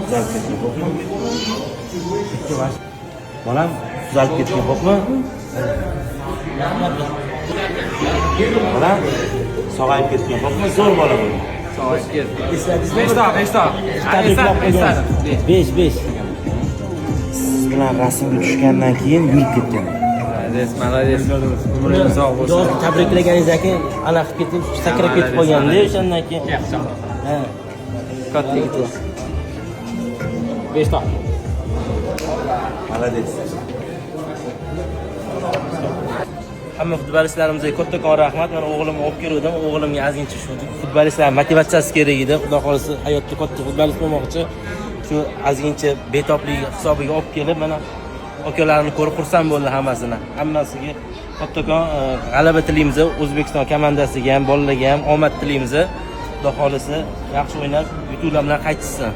tuzalib ketgan, xo'pmi? Bolam tuzalib ketgan, xo'pmi? Bolam sog'ayib ketgan, xo'pmi? Zo'r bola bu. Sog'ayib ketdi. Esladingizmi? 5 5. Siz bilan rasmga tushgandan keyin yurib ketgan. Malades. Umringiz sog' bo'lsin. Zo'r tabriklaganingiz keyin ana qilib ketib, sakrab ketib qolganda o'shandan keyin. Yaxshi. Ha. Katta yigit bu. 5 ta. Malades. Hamma futbolistlarimizga kattakon rahmat. Men o'g'limni olib keldim. O'g'limga ozgincha shu futbolistlar motivatsiyasi kerak edi. Xudo xolisa hayotda katta futbolist bo'lmoqchi. Shu ozgincha betoblik hisobiga olib kelib, mana akalarini ko'rib xursand bo'ldi hammasini. Hammasiga kattakon g'alaba tilaymiz. O'zbekiston komandasiga ham, bolalarga ham omad tilaymiz. Xudo xolisa yaxshi o'ynab, yutuqlar bilan qaytishsin.